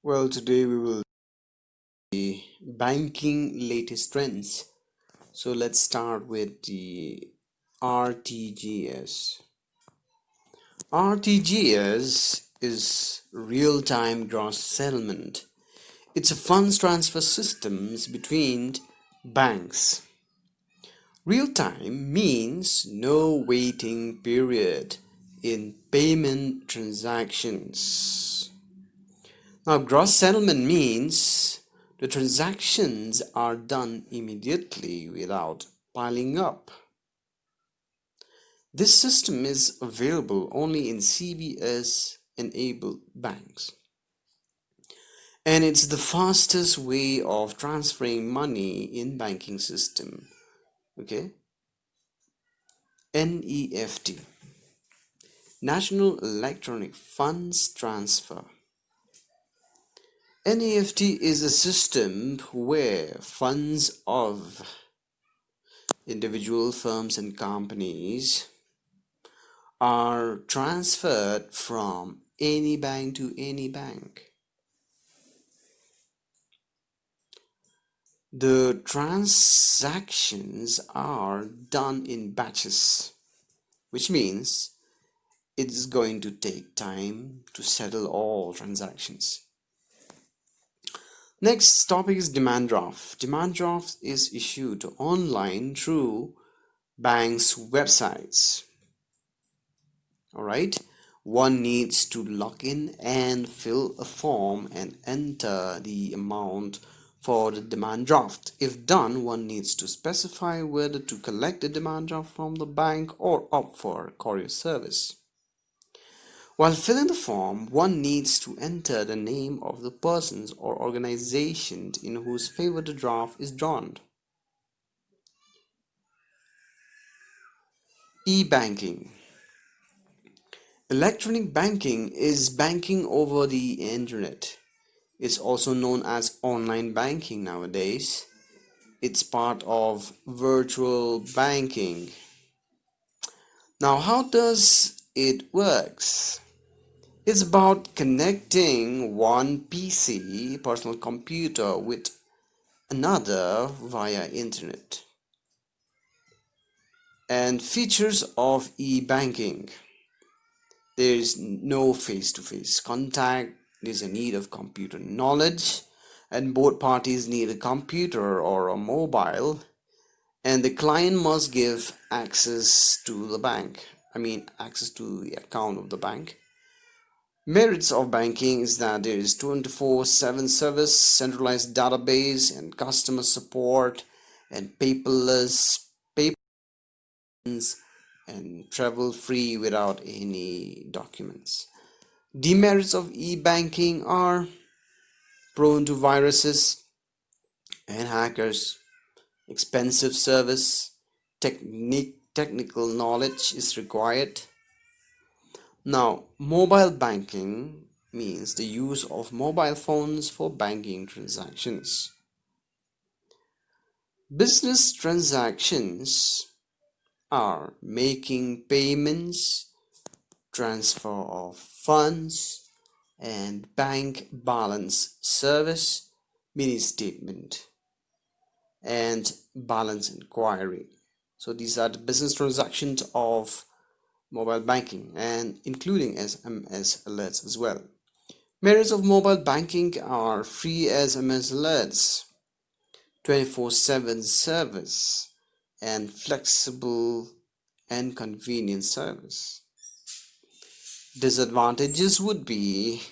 Well, today we will be banking latest trends. So let's start with the RTGS. RTGS is real-time gross settlement. It's a funds transfer systems between banks. Real-time means no waiting period in payment transactions. Now, gross settlement means the transactions are done immediately without piling up. This system is available only in CBS-enabled banks. And it's the fastest way of transferring money in banking system. Okay? NEFT. National Electronic Funds Transfer. NEFT is a system where funds of individual firms and companies are transferred from any bank to any bank. The transactions are done in batches, which means it's going to take time to settle all transactions. Next topic is demand draft. Demand draft is issued online through banks' websites. Alright, one needs to log in and fill a form and enter the amount for the demand draft. If done, one needs to specify whether to collect the demand draft from the bank or opt for courier service. While filling the form, one needs to enter the name of the persons or organizations in whose favor the draft is drawn. E-banking. Electronic banking is banking over the internet. It's also known as online banking nowadays. It's part of virtual banking. Now, how does it works? It's about connecting one PC, personal computer, with another via internet. And features of e-banking. There is no face-to-face contact. There's a need of computer knowledge, and both parties need a computer or a mobile, and the client must give access to the bank. Access to the account of the bank. Merits of banking is that there is 24/7 service, centralized database, and customer support, and paperless payments, and travel free without any documents. Demerits of e-banking are prone to viruses and hackers, expensive service, technical knowledge is required. Now, mobile banking means the use of mobile phones for banking transactions. Business transactions are making payments, transfer of funds, and bank balance service, mini statement, and balance inquiry. So these are the business transactions of mobile banking and including SMS alerts as well. Merits of mobile banking are free SMS alerts, 24/7 service, and flexible and convenient service. Disadvantages would be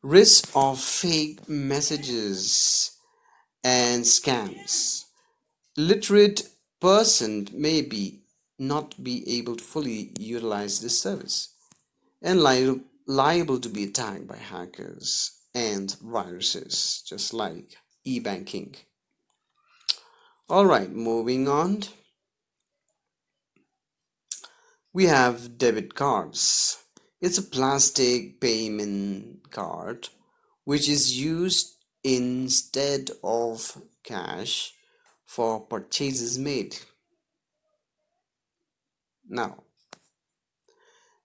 risk of fake messages and scams. Literate person may not be able to fully utilize this service and liable to be attacked by hackers and viruses, just like e-banking. Alright, moving on. We have debit cards. It's a plastic payment card which is used instead of cash for purchases made. Now,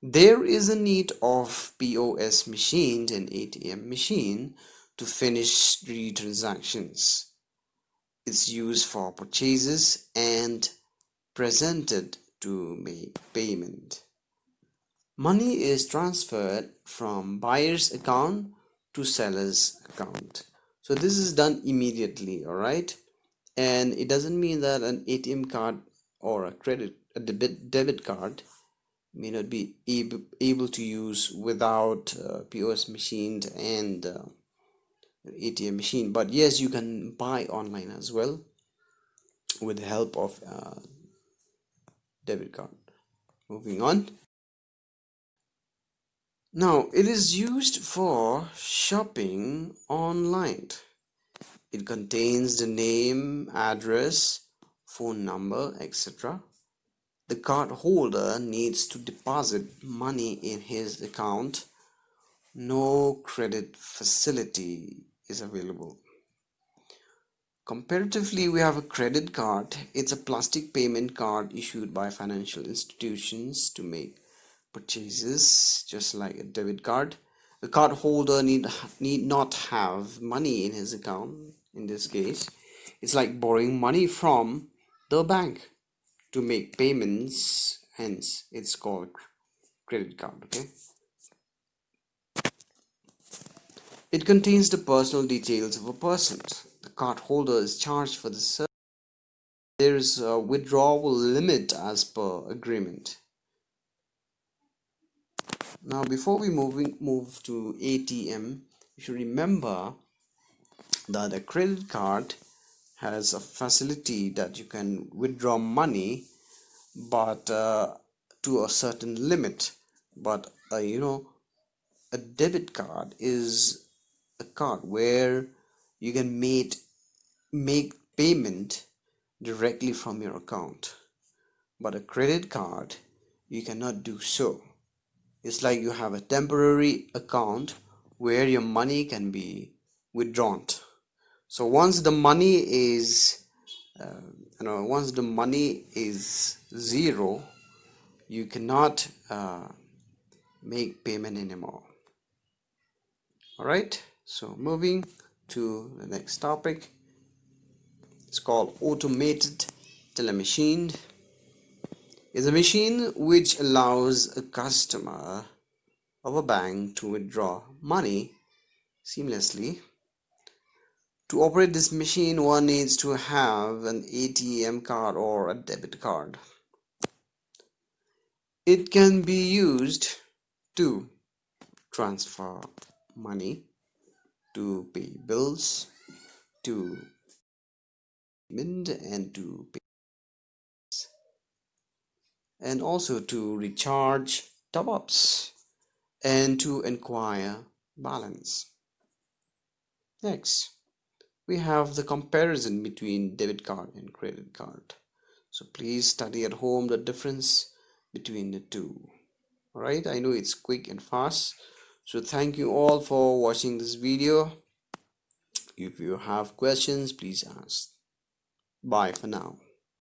There is a need of POS machine and ATM machine to finish the transactions. It's used for purchases and presented to make payment. Money is transferred from buyer's account to seller's account. So this is done immediately, all right? And it doesn't mean that an ATM card or a debit card may not be able to use without POS machines and ATM machine. But yes, you can buy online as well with the help of debit card. Moving on. Now, it is used for shopping online. It contains the name, address, phone number, etc. The card holder needs to deposit money in his account. No credit facility is available. Comparatively, we have a credit card. It's a plastic payment card issued by financial institutions to make purchases, just like a debit card. The card holder need not have money in his account. In this case, it's like borrowing money from the bank to make payments. Hence, it's called credit card. Okay. It contains the personal details of a person. The card holder is charged for the service. There is a withdrawal limit as per agreement. Now, before we move to ATM, you should remember that a credit card has a facility that you can withdraw money, but to a certain limit. But a debit card is a card where you can make payment directly from your account. But a credit card, you cannot do so. It's like you have a temporary account where your money can be withdrawn. So once the money is zero, you cannot make payment anymore. All right, so moving to the next topic. It's called automated teller machine. Is a machine which allows a customer of a bank to withdraw money seamlessly. To operate this machine, one needs to have an ATM card or a debit card. It can be used to transfer money, to pay bills, to mint and to pay, and also to recharge top-ups and to inquire balance. Next, we have the comparison between debit card and credit card. So please study at home the difference between the two. Alright, I know it's quick and fast. So thank you all for watching this video. If you have questions, please ask. Bye for now.